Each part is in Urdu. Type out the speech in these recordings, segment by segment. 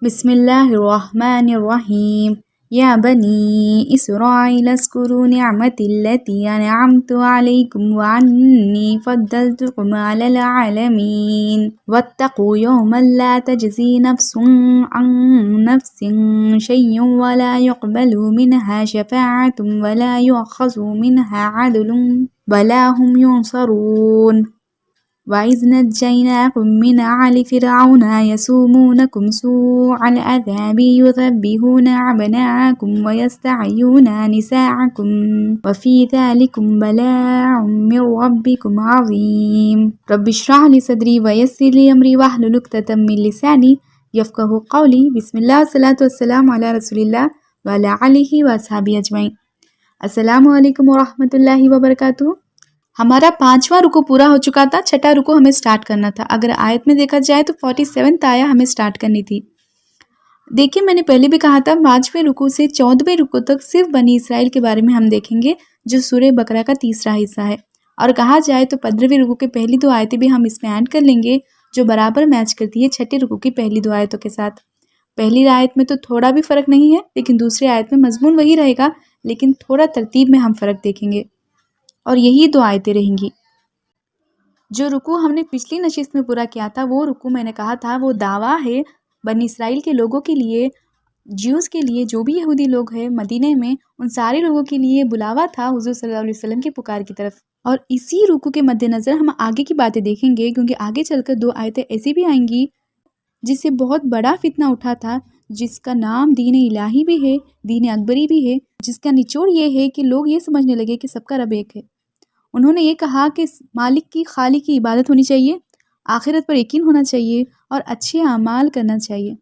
بسم اللہ الرحمن الرحیم یا بنی اسرائیل اذکروا نعمتی التی انعمت علیکم وانی فضلتکم علی العالمین واتقوا یوما لا تجزی نفس عن نفس شیئا ولا يقبل منها شفاعة ولا يؤخذ منها عدل ولا هم ينصرون وَإِذْ نَجَّيْنَاكُمْ مِنْ آلِ فِرْعَوْنَ يَسُومُونَكُمْ سُوءَ الْعَذَابِ يُذَبِّحُونَ أَبْنَاءَكُمْ وَيَسْتَحْيُونَ نِسَاءَكُمْ وَفِي ذَلِكُمْ بَلَاءٌ مِّن رَّبِّكُمْ عَظِيمٌ رَبِّ اشْرَحْ لِي صَدْرِي وَيَسِّرْ لِي أَمْرِي وَاحْلُلْ عُقْدَةً مِّن لِّسَانِي يَفْقَهُوا قَوْلِي بسم اللہ والصلاة والسلام علی رسول اللہ وعلی آلہ وأصحابہ اجمعین۔ السلام علیکم ورحمۃ اللہ وبرکاتہ۔ ہمارا 5واں رکوع پورا ہو چکا تھا، 6واں رکوع ہمیں سٹارٹ کرنا تھا۔ اگر آیت میں دیکھا جائے تو 47 آیا ہمیں سٹارٹ کرنی تھی۔ دیکھیں میں نے پہلے بھی کہا تھا 5ویں رکوع سے 14ویں رکوع تک صرف بنی اسرائیل کے بارے میں ہم دیکھیں گے، جو سورہ بقرہ کا تیسرا حصہ ہے۔ اور کہا جائے تو 15ویں رکوع کے پہلی 2 آیتیں بھی ہم اس میں ایڈ کر لیں گے، جو برابر میچ کرتی ہے 6 رکوع کی پہلی 2 آیتوں کے ساتھ۔ پہلی آیت میں تو تھوڑا بھی فرق نہیں ہے، لیکن دوسری آیت میں مضمون وہی رہے گا، لیکن تھوڑا ترتیب میں ہم فرق دیکھیں گے، اور یہی 2 آیتیں رہیں گی۔ جو رکوع ہم نے پچھلی نشست میں پورا کیا تھا، وہ رکوع میں نے کہا تھا وہ دعویٰ ہے بنی اسرائیل کے لوگوں کے لیے، جیوز کے لیے، جو بھی یہودی لوگ ہیں مدینہ میں، ان سارے لوگوں کے لیے بلاوا تھا حضور صلی اللہ علیہ وسلم کی پکار کی طرف۔ اور اسی رکوع کے مد نظر ہم آگے کی باتیں دیکھیں گے، کیونکہ آگے چل کر 2 آیتیں ایسی بھی آئیں گی جس سے بہت بڑا فتنہ اٹھا تھا، جس کا نام دین الہی بھی ہے، دین اکبری بھی ہے، جس کا نچوڑ یہ ہے کہ لوگ یہ سمجھنے لگے کہ سب کا رب ایک ہے۔ انہوں نے یہ کہا کہ مالک کی، خالق کی عبادت ہونی چاہیے، آخرت پر یقین ہونا چاہیے، اور اچھے اعمال کرنا چاہیے۔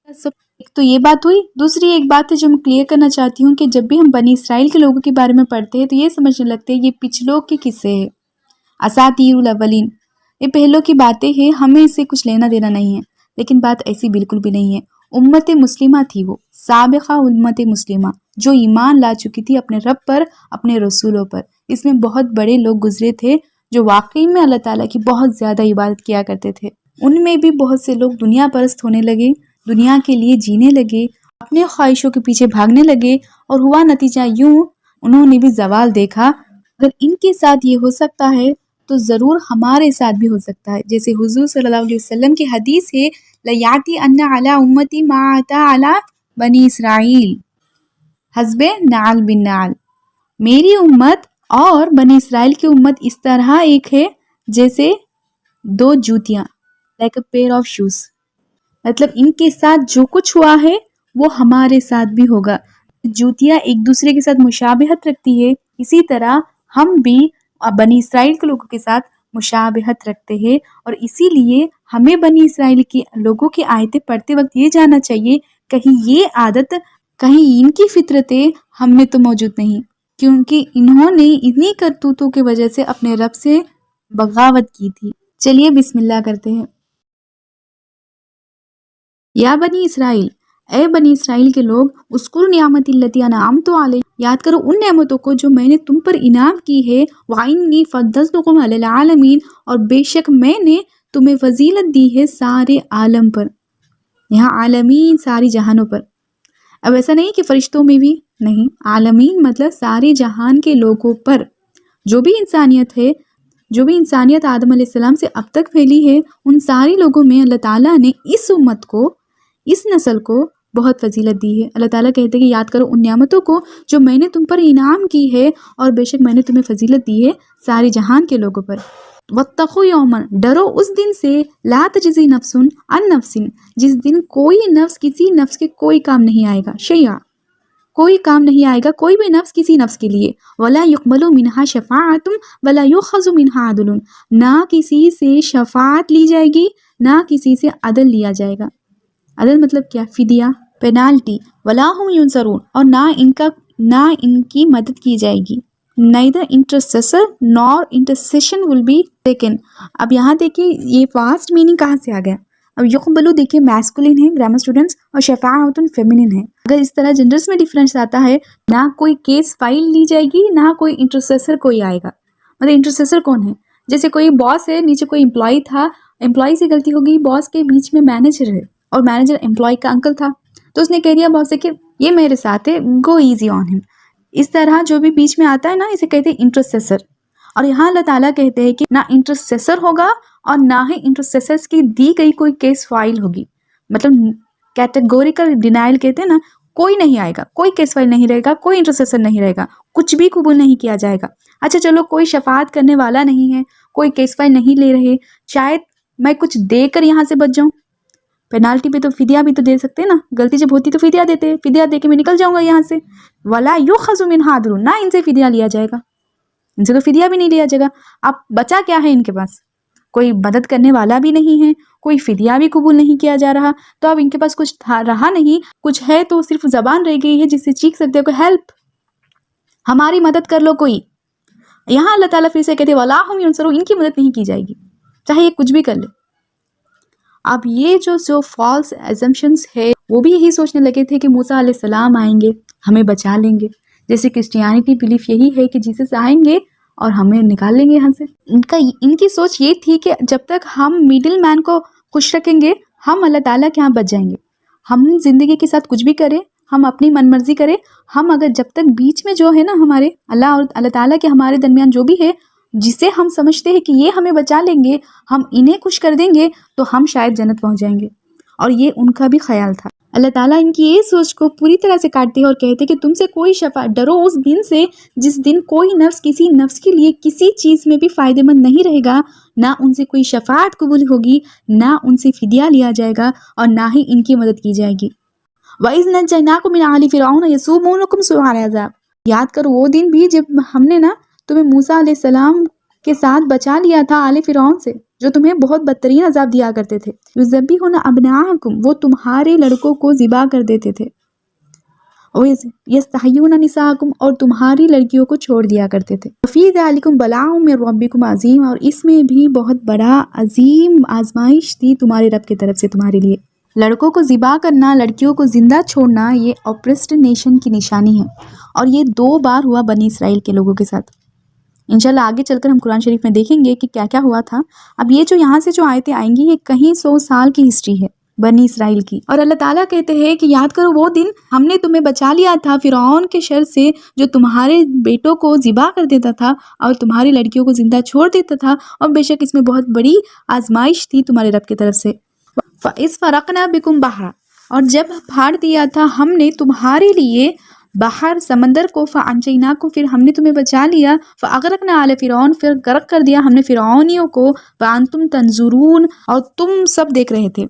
ایک تو یہ بات ہوئی۔ دوسری ایک بات ہے جو میں کلیئر کرنا چاہتی ہوں کہ جب بھی ہم بنی اسرائیل کے لوگوں کے بارے میں پڑھتے ہیں تو یہ سمجھنے لگتے ہیں یہ پچھلوں کے قصے ہیں، اساطیر الاولین، یہ پہلوں کی باتیں ہیں، ہمیں اس سے کچھ لینا دینا نہیں ہے۔ لیکن بات ایسی بالکل بھی نہیں ہے۔ امت مسلمہ تھی وہ، سابقہ امت مسلمہ، جو ایمان لا چکی تھی اپنے رب پر، اپنے رسولوں پر۔ اس میں بہت بڑے لوگ گزرے تھے جو واقعی میں اللہ تعالیٰ کی بہت زیادہ عبادت کیا کرتے تھے۔ ان میں بھی بہت سے لوگ دنیا پرست ہونے لگے، دنیا کے لیے جینے لگے، اپنے خواہشوں کے پیچھے بھاگنے لگے، اور ہوا نتیجہ یوں انہوں نے بھی زوال دیکھا۔ اگر ان کے ساتھ یہ ہو سکتا ہے تو ضرور ہمارے ساتھ بھی ہو سکتا ہے۔ جیسے حضور صلی اللہ علیہ وسلم کی حدیث ہے، لَيَأْتِيَنَّ عَلَىٰ أُمَّتِي مَا أَتَىٰ عَلَىٰ بَنِي إِسْرَائِيلَ حسب نعل بالنعل۔ میری امت اور بنی اسرائیل کی امت اس طرح ایک ہے جیسے 2 جوتیاں، like a pair of shoes۔ مطلب ان کے ساتھ جو کچھ ہوا ہے وہ ہمارے ساتھ بھی ہوگا۔ جوتیاں ایک دوسرے کے ساتھ مشابہت رکھتی ہے، اسی طرح ہم بھی بنی اسرائیل کے لوگوں کے ساتھ مشابہت رکھتے ہیں، اور اسی لیے ہمیں بنی اسرائیل کے لوگوں کی آیتیں پڑھتے وقت یہ جاننا چاہیے کہیں یہ عادت، کہیں ان کی فطرتیں ہم میں تو موجود نہیں، کیونکہ انہوں نے انہی کرتوتوں کی وجہ سے اپنے رب سے بغاوت کی تھی۔ چلیے بسم اللہ کرتے ہیں۔ یا بنی اسرائیل، اے بنی اسرائیل کے لوگ، اذکروا نعمت التی انعمت علیکم، یاد کرو ان نعمتوں کو جو میں نے تم پر انعام کی ہے، وانی فضلتکم علی العالمین، اور بے شک میں نے تمہیں فضیلت دی ہے سارے عالم پر۔ یہاں عالمین ساری جہانوں پر، اب ایسا نہیں کہ فرشتوں میں بھی نہیں، عالمین مطلب سارے جہان کے لوگوں پر، جو بھی انسانیت ہے، جو بھی انسانیت آدم علیہ السلام سے اب تک پھیلی ہے، ان سارے لوگوں میں اللہ تعالیٰ نے اس امت کو، اس نسل کو بہت فضیلت دی ہے۔ اللہ تعالیٰ کہتے ہیں کہ یاد کرو ان نعمتوں کو جو میں نے تم پر انعام کی ہے، اور بے شک میں نے تمہیں فضیلت دی ہے سارے جہان کے لوگوں پر۔ واتقوا یوما، ڈرو اس دن سے، لا تجزی نفس عن نفس، جس دن کوئی نفس کسی نفس کے کوئی کام نہیں آئے گا، شیئا، کوئی کام نہیں آئے گا، کوئی بھی نفس کسی نفس کے لیے، ولا يقبل منها شفاعۃ ولا يؤخذ منها عدل، نہ کسی سے شفاعت لی جائے گی، نہ کسی سے عدل لیا جائے گا۔ عدل مطلب کیا؟ فدیہ، پینالٹی، ولا هم ينصرون، اور نہ ان کی مدد کی جائے گی۔ neither intercessor nor intercession will be taken۔ اب یہاں دیکھیں یہ فاسٹ میننگ کہاں سے آ گیا۔ اب یقبلو دیکھیں میسکولین ہے گرامر اسٹوڈنٹس، اور شفاعت فیمینن ہے۔ اگر اس طرح جنڈرز میں ڈیفرنس آتا ہے، نہ کوئی کیس فائل لی جائے گی، نہ کوئی انٹرسیسر کوئی آئے گا۔ مطلب انٹرسیسر کون ہے؟ جیسے کوئی باس ہے، نیچے کوئی امپلائی تھا، امپلائی سے غلطی ہو گئی، باس کے بیچ میں مینیجر ہے، اور مینیجر امپلائی کا انکل تھا، تو اس نے کہہ دیا باس سے کہ یہ میرے ساتھ ہے، گو ایزی آن ہم. اس طرح جو بھی بیچ میں آتا ہے نا، اسے کہتے ہیں انٹرسیسر. اور یہاں اللہ تعالیٰ کہتے ہیں کہ نہ انٹرسیسر ہوگا اور نہ ہی انٹرسیسرز کی دی گئی کوئی کیس فائل ہوگی. مطلب کیٹیگوریکل ڈینائل کہتے ہیں نا، کوئی نہیں آئے گا، کوئی کیس فائل نہیں رہے گا، کوئی انٹرسیسر نہیں رہے گا، کچھ بھی قبول نہیں کیا جائے گا. اچھا چلو، کوئی شفاعت کرنے والا نہیں ہے، کوئی کیس فائل نہیں لے رہے، شاید میں کچھ دے کر یہاں سے بچ جاؤں. پینالٹی بھی تو فدیہ بھی تو دے سکتے ہیں نا، غلطی جب ہوتی تو فدیہ دیتے، فدیہ دے کے میں نکل جاؤں گا یہاں سے. وَلَا يُؤْخَذُ مِنْهُ عَدْلٌ، نہ ان سے فدیہ لیا جائے گا، ان سے تو فدیہ بھی نہیں لیا جائے گا. اب بچا کیا ہے ان کے پاس؟ کوئی مدد کرنے والا بھی نہیں ہے، کوئی فدیہ بھی قبول نہیں کیا جا رہا، تو اب ان کے پاس کچھ رہا نہیں، کچھ ہے تو صرف زبان رہ گئی ہے جس سے چیخ سکتے ہو کہ ہیلپ، ہماری مدد کر لو کوئی. یہاں اللہ تعالیٰ پھر سے کہتے وَلَا هُمْ يُنصَرُونَ، ان کی مدد نہیں کی جائے گی، چاہے یہ کچھ بھی کر لے. اب یہ جو فالس ایزمپشنز ہے، وہ بھی یہی سوچنے لگے تھے کہ موسیٰ علیہ السلام آئیں گے، ہمیں بچا لیں گے. جیسے کرسچیانٹی بلیف یہی ہے کہ جیسس آئیں گے اور ہمیں نکال لیں گے یہاں سے. ان کی سوچ یہ تھی کہ جب تک ہم میڈل مین کو خوش رکھیں گے، ہم اللہ تعالیٰ کے ہاں بچ جائیں گے. ہم زندگی کے ساتھ کچھ بھی کریں، ہم اپنی من مرضی کریں، ہم اگر جب تک بیچ میں جو ہے نا ہمارے اللہ اور اللہ تعالیٰ کے ہمارے درمیان جو بھی ہے، جسے ہم سمجھتے ہیں کہ یہ ہمیں بچا لیں گے، ہم انہیں خوش کر دیں گے تو ہم شاید جنت پہنچ جائیں گے. اور یہ ان کا بھی خیال تھا. اللہ تعالیٰ ان کی یہ سوچ کو پوری طرح سے کاٹتے ہیں اور کہتے کہ تم سے کوئی شفاعت، ڈرو اس دن سے جس دن کوئی نفس کسی نفس کے لیے کسی چیز میں بھی فائدہ مند نہیں رہے گا، نہ ان سے کوئی شفاعت قبول ہوگی، نہ ان سے فدیہ لیا جائے گا، اور نہ ہی ان کی مدد کی جائے گی. وَإِذْ نَجَّيْنَاكُم مِّنْ آلِ فِرْعَوْنَ يَسُومُونَكُمْ سُوءَ الْعَذَابِ، یاد کرو وہ دن بھی جب ہم نے نا تمہیں موسیٰ علیہ السلام کے ساتھ بچا لیا تھا آل فرعون سے، جو تمہیں بہت بدترین عذاب دیا کرتے تھے. یذبحون ابناءکم، وہ تمہارے لڑکوں کو ذبح کر دیتے تھے. یستحیون نساءکم، اور تمہاری لڑکیوں کو چھوڑ دیا کرتے تھے. فی ذلکم بلاء من ربکم عظیم، اور اس میں بھی بہت بڑا عظیم آزمائش تھی تمہارے رب کی طرف سے تمہارے لیے. لڑکوں کو ذبح کرنا، لڑکیوں کو زندہ چھوڑنا، یہ اوپریسڈ نیشن کی نشانی ہے، اور یہ 2 بار ہوا بنی اسرائیل کے لوگوں کے ساتھ. انشاءاللہ آگے چل کر ہم قرآن شریف میں دیکھیں گے کہ کیا کیا ہوا تھا. اب یہ جو یہاں سے جو آیتیں آئیں گی، یہ کہیں 100 سال کی ہسٹری ہے بنی اسرائیل کی. اور اللہ تعالیٰ کہتے ہیں کہ یاد کرو وہ دن ہم نے تمہیں بچا لیا تھا فرعون کے شر سے، جو تمہارے بیٹوں کو ذبح کر دیتا تھا اور تمہاری لڑکیوں کو زندہ چھوڑ دیتا تھا، اور بے شک اس میں بہت بڑی آزمائش تھی تمہارے رب کی طرف سے. فَإِذْ فَرَقْنَا بِكُمْ بَحْرًا، اور جب پھاڑ دیا تھا ہم نے تمہارے لیے باہر سمندر کو، فَأَنجَيْنَاكُمْ، پھر ہم نے تمہیں بچا لیا، فَأَغْرَقْنَا آلَ فِرْعَوْنَ، پھر غرق کر دیا ہم نے فرعونیوں کو، وَأَنْتُمْ تَنْظُرُونَ، اور تم سب دیکھ رہے تھے.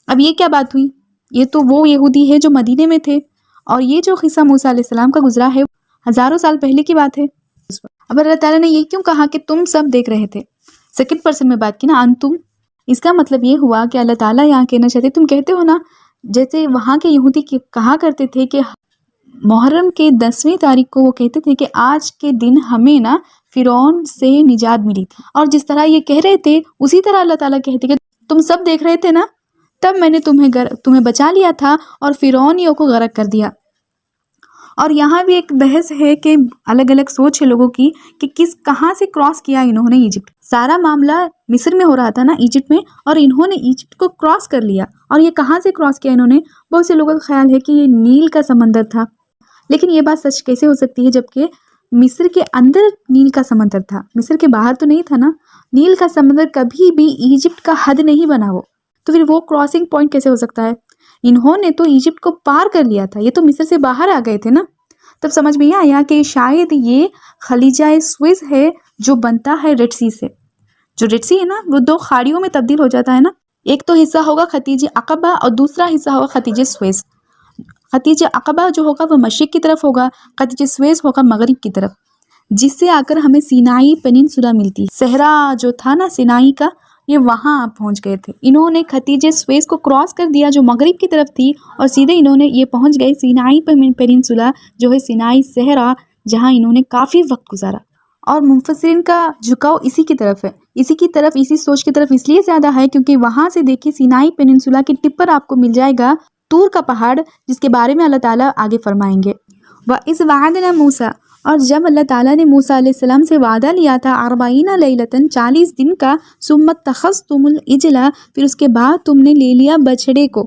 اب یہ کیا بات ہوئی؟ یہ تو وہ یہودی ہے جو مدینے میں تھے، اور یہ جو قصہ موسیٰ علیہ السلام کا گزرا ہے ہزاروں سال پہلے کی بات ہے. اب اللہ تعالیٰ نے یہ کیوں کہا کہ تم سب دیکھ رہے تھے؟ سیکنڈ پرسن میں بات کی نا، انتم. اس کا مطلب یہ ہوا کہ اللہ تعالیٰ یہاں کہنا چاہتے، تم کہتے ہو نا، جیسے وہاں کے یہودی کہا کرتے تھے کہ محرم کے 10ویں تاریخ کو وہ کہتے تھے کہ آج کے دن ہمیں نا فرعون سے نجات ملی تھی، اور جس طرح یہ کہہ رہے تھے اسی طرح اللہ تعالیٰ کہتے کہ تم سب دیکھ رہے تھے نا، تب میں نے تمہیں بچا لیا تھا اور فرعونیوں کو غرق کر دیا. اور یہاں بھی ایک بحث ہے کہ الگ الگ سوچ ہے لوگوں کی کہ کہاں سے کراس کیا انہوں نے ایجپٹ. سارا معاملہ مصر میں ہو رہا تھا نا، ایجپٹ میں، اور انہوں نے ایجپٹ کو کراس کر لیا. اور یہ کہاں سے کراس کیا انہوں نے؟ بہت سے لوگوں کا خیال ہے کہ یہ نیل کا سمندر تھا، لیکن یہ بات سچ کیسے ہو سکتی ہے جبکہ مصر کے اندر نیل کا سمندر تھا، مصر کے باہر تو نہیں تھا نا. نیل کا سمندر کبھی بھی ایجپٹ کا حد نہیں بنا وہ، تو پھر وہ کراسنگ پوائنٹ کیسے ہو سکتا ہے؟ انہوں نے تو ایجپٹ کو پار کر لیا تھا، یہ تو مصر سے باہر آ گئے تھے نا. تب سمجھ میں آیا کہ شاید یہ خلیجہ سوئز ہے جو بنتا ہے ریڈ سی سے. جو ریڈ سی ہے نا، وہ 2 خاڑیوں میں تبدیل ہو جاتا ہے نا، ایک تو حصہ ہوگا خلیج عقبہ اور دوسرا حصہ ہوگا خلیج سوئز. خلیج عقبہ جو ہوگا وہ مشرق کی طرف ہوگا، خلیج سوئز ہوگا مغرب کی طرف، جس سے آ کر ہمیں سینائی پیننسولا ملتی. صحرا جو تھا نا سینائی کا، یہ وہاں آپ پہنچ گئے تھے. انہوں نے خلیج سوئز کو کراس کر دیا جو مغرب کی طرف تھی، اور سیدھے انہوں نے یہ پہنچ گئے سینائی پیننسولا جو ہے سینائی صحرا، جہاں انہوں نے کافی وقت گزارا. اور مفسرین کا جھکاؤ اسی کی طرف ہے، اسی سوچ کی طرف اس لیے زیادہ ہے کیونکہ وہاں سے دیکھیے سینائی پیننسولا کی ٹپ پر آپ کو مل جائے گا طور کا پہاڑ، جس کے بارے میں اللہ تعالیٰ آگے فرمائیں گے. وَإِذْ وَعَدْنَا مُوسَىٰ، اور جب اللہ تعالیٰ نے موسیٰ علیہ السلام سے وعدہ لیا تھا 40 لیلۃ، 40 دن کا، ثُمَّ اتَّخَذْتُمُ الْعِجْلَ، پھر اس کے بعد تم نے لے لیا بچڑے کو.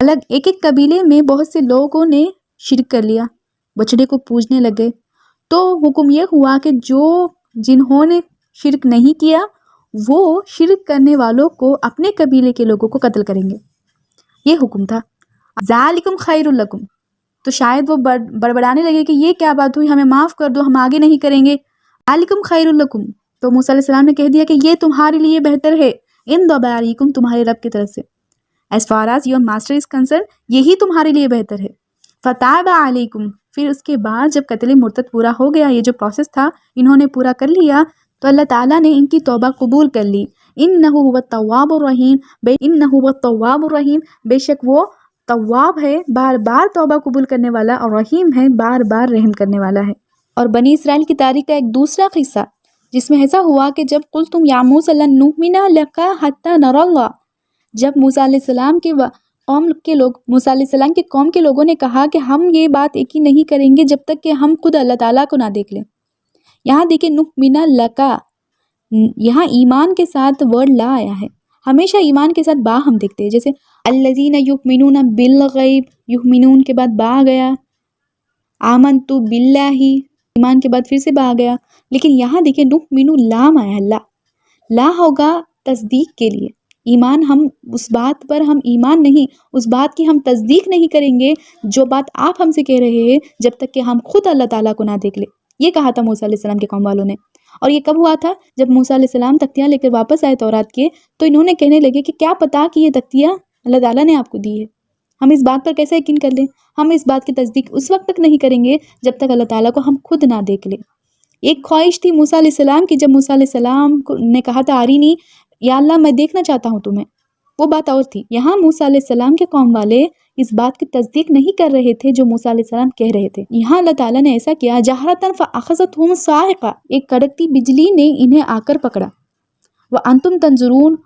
الگ ایک ایک قبیلے میں بہت سے لوگوں نے شرک کر لیا، بچڑے کو پوجنے لگے، تو حکم یہ ہوا کہ جنہوں نے شرک نہیں کیا وہ شرک کرنے والوں کو اپنے قبیلے کے لوگوں کو قتل کریں گے، یہ حکم تھا۔ ذالکم خیر لکم، تو شاید وہ بڑبڑانے لگے کہ یہ کیا بات ہوئی، ہمیں معاف کر دو، ہم آگے نہیں کریں گے۔ ذالکم خیر لکم، تو موسیٰ علیہ السلام نے کہہ دیا کہ یہ تمہارے لیے بہتر ہے، ان بارئکم، تمہارے رب کی طرف سے، as far as your master is concerned، یہی تمہارے لیے بہتر ہے۔ فتاب علیکم، پھر اس کے بعد جب قتل مرتد پورا ہو گیا، یہ جو پروسیس تھا انہوں نے پورا کر لیا، تو اللہ تعالیٰ نے ان کی توبہ قبول کر لی۔ انہ هو التواب الرحیم، انہ هو التواب الرحیم، بے شک وہ تواب ہے، بار بار توبہ قبول کرنے والا، اور رحیم ہے، بار بار رحم کرنے والا ہے۔ اور بنی اسرائیل کی تاریخ کا ایک دوسرا قصہ جس میں ایسا ہوا کہ جب قلتم یا موسیٰ لن نؤمن لک حتی نری اللہ، جب موسیٰ علیہ السلام کے موسیٰ علیہ السلام کے قوم کے لوگوں نے کہا کہ ہم یہ بات یقین نہیں کریں گے جب تک کہ ہم خود اللہ تعالیٰ کو نہ دیکھ لیں۔ یہاں دیکھیں نؤمن لکا، یہاں ایمان کے ساتھ ورڈ لا آیا ہے، ہمیشہ ایمان کے ساتھ با ہم دیکھتے ہیں، جیسے الذین یؤمنون بالغیب، یؤمنون کے بعد با گیا، آمنت باللہ، ایمان کے بعد پھر سے با گیا، لیکن یہاں دیکھیں نؤمن لام آیا، لا ہوگا تصدیق کے لیے، ایمان ہم اس بات پر ہم ایمان نہیں، اس بات کی ہم تصدیق نہیں کریں گے جو بات آپ ہم سے کہہ رہے ہیں جب تک کہ ہم خود اللہ تعالیٰ کو نہ دیکھ لیں۔ یہ کہا تھا موسیٰ علیہ السلام کے قوم والوں نے، اور یہ کب ہوا تھا؟ جب موسیٰ علیہ السلام تختیاں لے کر واپس آئے تورات کے، تو انہوں نے کہنے لگے کہ کیا پتا کہ یہ تختیاں اللہ تعالیٰ نے آپ کو دی ہے، ہم اس بات پر کیسے یقین کر لیں؟ ہم اس بات کی تصدیق اس وقت تک نہیں کریں گے جب تک اللہ تعالیٰ کو ہم خود نہ دیکھ لیں۔ ایک خواہش تھی موسیٰ علیہ السلام کی، جب موسیٰ علیہ السلام نے کہا تھا آرینی، یا اللہ میں دیکھنا چاہتا ہوں تمہیں، وہ بات اور تھی۔ یہاں موسیٰ علیہ السلام کے قوم والے اس بات کی تصدیق نہیں کر رہے تھے جو موسیٰ علیہ السلام کہہ رہے تھے۔ یہاں اللہ تعالیٰ نے ایسا کیا، جہرتاً فأخذتهم الصاعقہ، ایک کڑکتی بجلی نے انہیں آ کر پکڑا، وانتم تنظرون،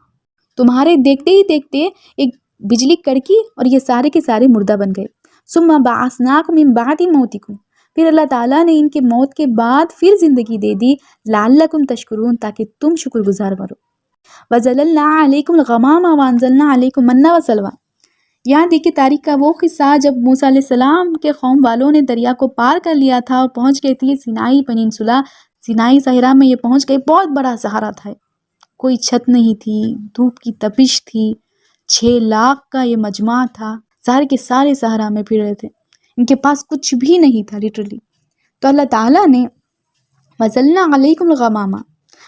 تمہارے دیکھتے ہی دیکھتے ایک بجلی کڑکی اور یہ سارے کے سارے مردہ بن گئے۔ ثم بعثناکم من بعد موتکم، پھر اللہ تعالیٰ نے ان کے موت کے بعد پھر زندگی دے دی، لعلکم تشکرون، تاکہ تم شکر گزار بنو۔ وَظَلَلْنَا عَلَيْكُمُ الْغَمَامَ وَأَنزَلْنَا عَلَيْكُمُ الْمَنَّ وَالسَّلْوَىٰ، یہاں دیکھیں تاریخ کا وہ قصہ جب موسیٰ علیہ السلام کے قوم والوں نے دریا کو پار کر لیا تھا اور پہنچ گئے تھے سینائی پیننسولا، سینائی صحرا میں یہ پہنچ گئے، بہت بڑا صحرا تھا، کوئی چھت نہیں تھی، دھوپ کی تپش تھی، 6 لاکھ کا یہ مجمع تھا، سارے کے سارے صحرا میں پھر رہے تھے، ان کے پاس کچھ بھی نہیں تھا لٹرلی۔ تو اللہ تعالیٰ نے وَظَلَّلْنَا عَلَيْكُمُ الْغَمَامَ،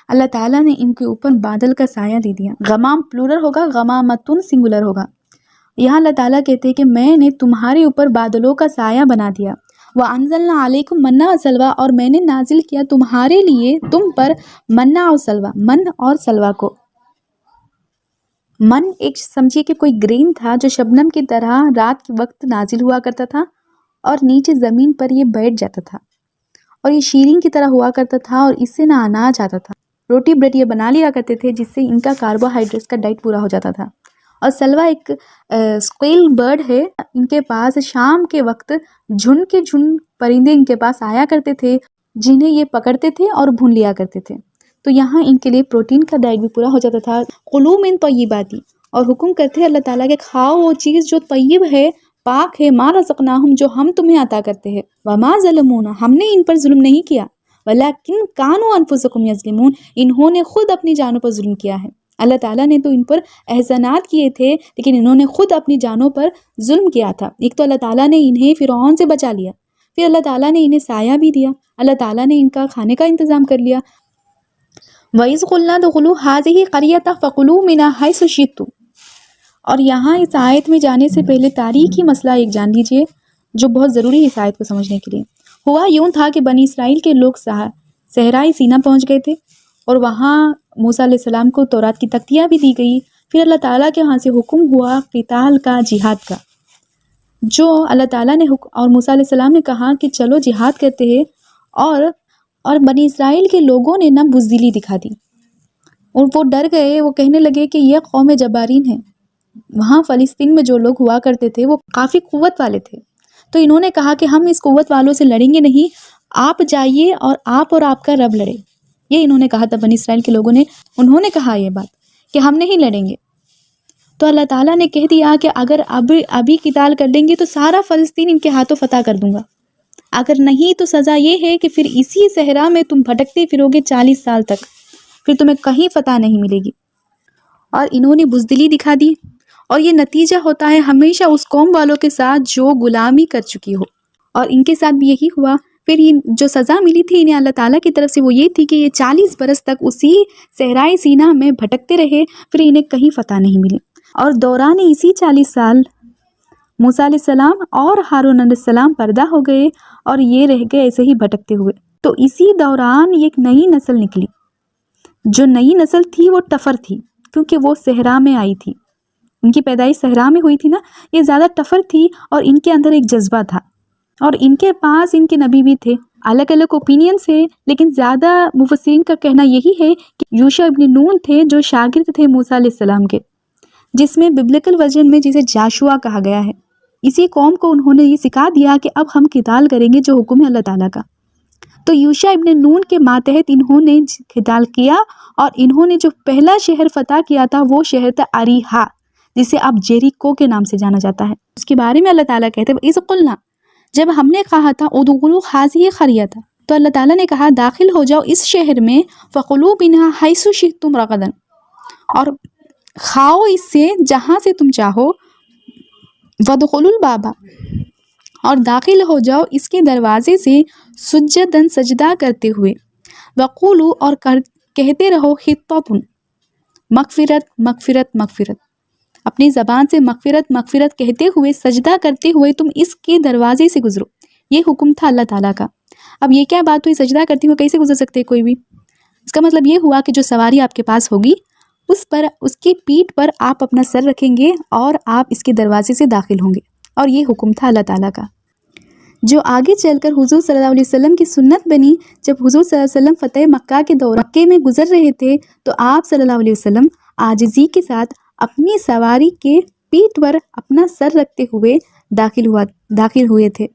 اللہ تعالیٰ نے ان کے اوپر بادل کا سایہ دے دیا، غمام پلورل ہوگا، غمامتن سنگولر ہوگا۔ یہاں اللہ تعالیٰ کہتے ہیں کہ میں نے تمہارے اوپر بادلوں کا سایہ بنا دیا، وَأَنزَلْنَا عَلَيْكُمْ مَنَّ وَسَلْوَىٰ، اور میں نے نازل کیا تمہارے لیے تم پر منّا اور سلوہ، من اور سلوہ کو۔ من ایک سمجھیے کہ کوئی گرین تھا جو شبنم کی طرح رات کے وقت نازل ہوا کرتا تھا اور نیچے زمین پر یہ بیٹھ جاتا تھا، اور یہ شیرین کی طرح ہوا کرتا تھا، اور اس سے نہ اناج آتا تھا، روٹی بریڈ یہ بنا لیا کرتے تھے جس سے ان کا کاربوہائیڈریٹس کا ڈائٹ پورا ہو جاتا تھا۔ اور سلوہ ایک اسکویل برڈ ہے، ان کے پاس شام کے وقت جھنڈ کے جھنڈ پرندے ان کے پاس آیا کرتے تھے جنہیں یہ پکڑتے تھے اور بھون لیا کرتے تھے، تو یہاں ان کے لیے پروٹین کا ڈائٹ بھی پورا ہو جاتا تھا۔ کلوا من طیبات، اور حکم کرتے ہیں اللہ تعالیٰ کہ کھاؤ وہ چیز جو طیب ہے، پاک ہے، ما رزقناہم، جو ہم تمہیں عطا کرتے ہیں، وما ظلمونا، ہم نے ان پر ظلم نہیں کیا، ولیکن کانوا انفسکم یظلمون، انہوں نے خود اپنی جانوں پر ظلم کیا ہے۔ اللہ تعالیٰ نے تو ان پر احسانات کیے تھے لیکن انہوں نے خود اپنی جانوں پر ظلم کیا تھا۔ ایک تو اللہ تعالیٰ نے انہیں فرعون سے بچا لیا، پھر اللہ تعالیٰ نے انہیں سایہ بھی دیا، اللہ تعالیٰ نے ان کا کھانے کا انتظام کر لیا۔ وَإِذْ قُلْنَا ادْخُلُوا هَٰذِهِ الْقَرْيَةَ فَكُلُوا مِنْهَا حَيْثُ شِئْتُمْ، اور یہاں اس آیت میں جانے سے پہلے تاریخی مسئلہ ایک جان لیجئے جو بہت ضروری ہے اس آیت کو سمجھنے کے لیے۔ ہوا یوں تھا کہ بنی اسرائیل کے لوگ صحرائی سینا پہنچ گئے تھے، اور وہاں موسیٰ علیہ السلام کو تورات کی تختیاں بھی دی گئی۔ پھر اللہ تعالیٰ کے وہاں سے حکم ہوا قتال کا، جہاد کا، جو اللہ تعالیٰ نے اور موسیٰ علیہ السلام نے کہا کہ چلو جہاد کرتے ہیں، اور بنی اسرائیل کے لوگوں نے نہ بزدلی دکھا دی، اور وہ ڈر گئے، وہ کہنے لگے کہ یہ قوم جبارین ہے۔ وہاں فلسطین میں جو لوگ ہوا کرتے تھے وہ کافی قوت والے تھے، تو انہوں نے کہا کہ ہم اس قوت والوں سے لڑیں گے نہیں، آپ جائیے اور آپ کا رب لڑے۔ یہ انہوں نے کہا تھا بنی اسرائیل کے لوگوں نے، انہوں نے کہا یہ بات کہ ہم نہیں لڑیں گے۔ تو تو اللہ تعالیٰ نے کہہ دیا کہ اگر ابھی قتال کر لیں گے تو سارا فلسطین ان کے ہاتھوں فتح کر دوں گا، اگر نہیں تو سزا یہ ہے کہ پھر اسی صحرا میں تم بھٹکتے پھرو گے 40 سال تک، پھر تمہیں کہیں فتح نہیں ملے گی۔ اور انہوں نے بزدلی دکھا دی، اور یہ نتیجہ ہوتا ہے ہمیشہ اس قوم والوں کے ساتھ جو غلامی کر چکی ہو، اور ان کے ساتھ بھی یہی ہوا۔ پھر جو سزا ملی تھی انہیں اللہ تعالیٰ کی طرف سے وہ یہ تھی کہ یہ 40 برس تک اسی صحرائے سینا میں بھٹکتے رہے، پھر انہیں کہیں فتح نہیں ملی۔ اور دوران اسی 40 سال موسیٰ علیہ السلام اور ہارون علیہ السلام پردہ ہو گئے، اور یہ رہ گئے ایسے ہی بھٹکتے ہوئے۔ تو اسی دوران ایک نئی نسل نکلی، جو نئی نسل تھی وہ ٹفر تھی، کیونکہ وہ صحرا میں آئی تھی، ان کی پیدائش صحرا میں ہوئی تھی نا، یہ زیادہ ٹفر تھی، اور ان کے اندر ایک جذبہ تھا، اور ان کے پاس ان کے نبی بھی تھے۔ الگ الگ اوپینینس ہے، لیکن زیادہ مفسرین کا کہنا یہی ہے کہ یوشع ابن نون تھے جو شاگرد تھے موسیٰ علیہ السلام کے، جس میں ببلیکل ورژن میں جسے جاشوا کہا گیا ہے۔ اسی قوم کو انہوں نے یہ سکھا دیا کہ اب ہم قتال کریں گے جو حکم ہے اللہ تعالیٰ کا۔ تو یوشع ابن نون کے ماتحت انہوں نے قتال کیا، اور انہوں نے جو پہلا شہر فتح کیا تھا وہ شہر تھا اریحا، جسے اب جیریکو کے نام سے جانا جاتا ہے۔ اس کے بارے میں اللہ تعالیٰ کہتے ہیں اذ قلنا، جب ہم نے کہا تھا ادخلوا هذه القرية، تو اللہ تعالیٰ نے کہا داخل ہو جاؤ اس شہر میں، فکلوا منها حيث شئتم رغدا، اور کھاؤ اس سے جہاں سے تم چاہو، وادخلوا الباب، اور داخل ہو جاؤ اس کے دروازے سے، سجداً سجدہ کرتے ہوئے، وقولوا، اور کہتے رہو حطۃ، مغفرت مغفرت مغفرت، اپنی زبان سے مغفرت مغفرت کہتے ہوئے، سجدہ کرتے ہوئے تم اس کے دروازے سے گزرو۔ یہ حکم تھا اللہ تعالیٰ کا۔ اب یہ کیا بات ہوئی، سجدہ کرتے ہوئے کیسے گزر سکتے کوئی بھی؟ اس کا مطلب یہ ہوا کہ جو سواری آپ کے پاس ہوگی اس کی پیٹھ پر آپ اپنا سر رکھیں گے اور آپ اس کے دروازے سے داخل ہوں گے، اور یہ حکم تھا اللہ تعالیٰ کا، جو آگے چل کر حضور صلی اللہ علیہ وسلم کی سنت بنی۔ جب حضور صلی اللہ علیہ وسلم فتح مکہ کے دور مکے میں گزر رہے تھے تو آپ صلی اللہ علیہ وسلم عاجزی کے ساتھ اپنی سواری کے پیٹھ پر اپنا سر رکھتے ہوئے داخل ہوئے تھے،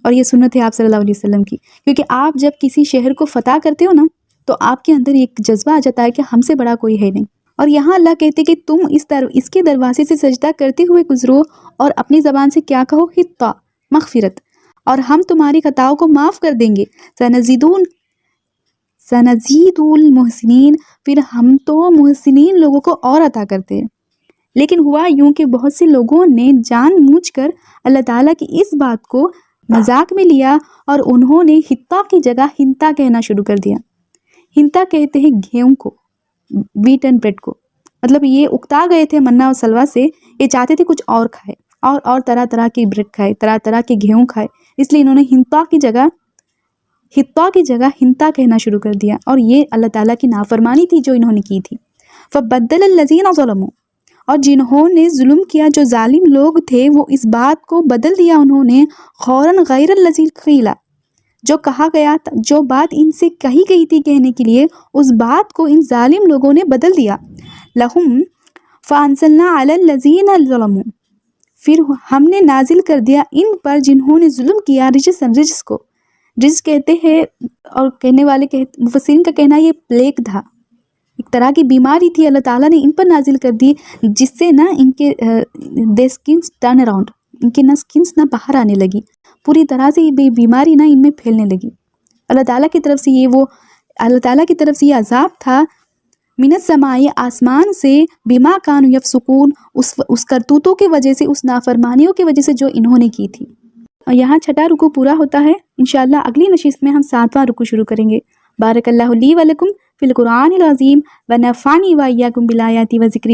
اور یہ سنت ہے آپ صلی اللہ علیہ وسلم کی، کیونکہ آپ جب کسی شہر کو فتح کرتے ہو نا تو آپ کے اندر ایک جذبہ آ جاتا ہے کہ ہم سے بڑا کوئی ہے نہیں۔ اور یہاں اللہ کہتے کہ تم اس کے دروازے سے سجدہ کرتے ہوئے گزرو، اور اپنی زبان سے کیا کہو، حطہ، مغفرت، اور ہم تمہاری خطاؤں کو معاف کر دیں گے، سنزید المحسنین، پھر ہم تو محسنین لوگوں کو اور عطا کرتے ہیں۔ لیکن ہوا یوں کہ بہت سے لوگوں نے جان بوجھ کر اللہ تعالیٰ کی اس بات کو مذاق میں لیا، اور انہوں نے حطہ کی جگہ ہنتا کہنا شروع کر دیا۔ ہنتا کہتے ہیں گیہوں کو، ویٹ اینڈ بریڈ کو، مطلب یہ اکتا گئے تھے منہ اور سلوہ سے، یہ چاہتے تھے کچھ اور کھائے، اور طرح طرح کی بریڈ کھائے، طرح طرح کے گیہوں کھائے، اس لیے انہوں نے حطہ کی جگہ ہنتا کہنا شروع کر دیا، اور یہ اللہ تعالیٰ کی نافرمانی تھی جو انہوں نے کی تھی۔ فَبَدَّلَ الَّذِينَ ظَلَمُوا، اور جنہوں نے ظلم کیا، جو ظالم لوگ تھے، وہ اس بات کو بدل دیا انہوں نے، قولاً غیر الذی قیل، جو کہا گیا تھا، جو بات ان سے کہی گئی تھی کہنے کے لیے، اس بات کو ان ظالم لوگوں نے بدل دیا۔ لہم فانزلنا علی الذین ظلموا، پھر ہم نے نازل کر دیا ان پر جنہوں نے ظلم کیا، رجس کو، رجس کہتے ہیں، اور کہنے والے مفسرین کا کہنا یہ پلیگ تھا، ایک طرح کی بیماری تھی، اللہ تعالیٰ نے ان پر نازل کر دی، جس سے نا ان کے اسکنس ٹرن اراؤنڈ، ان کے نا اسکنس نا باہر آنے لگی، پوری طرح سے یہ بیماری نا ان میں پھیلنے لگی۔ اللہ تعالیٰ کی طرف سے یہ عذاب تھا، من السماء، آسمان سے، بما کانوا یفسقون، اس کرتوتوں کی وجہ سے، اس نافرمانیوں کی وجہ سے جو انہوں نے کی تھی۔ اور یہاں 6واں رکوع پورا ہوتا ہے، انشاءاللہ اگلی نشست میں ہم 7واں رکوع شروع کریں گے۔ بارک اللہ لی ولکم فی القرآن العظیم ونفعنی وایاکم بالآیات و ذکر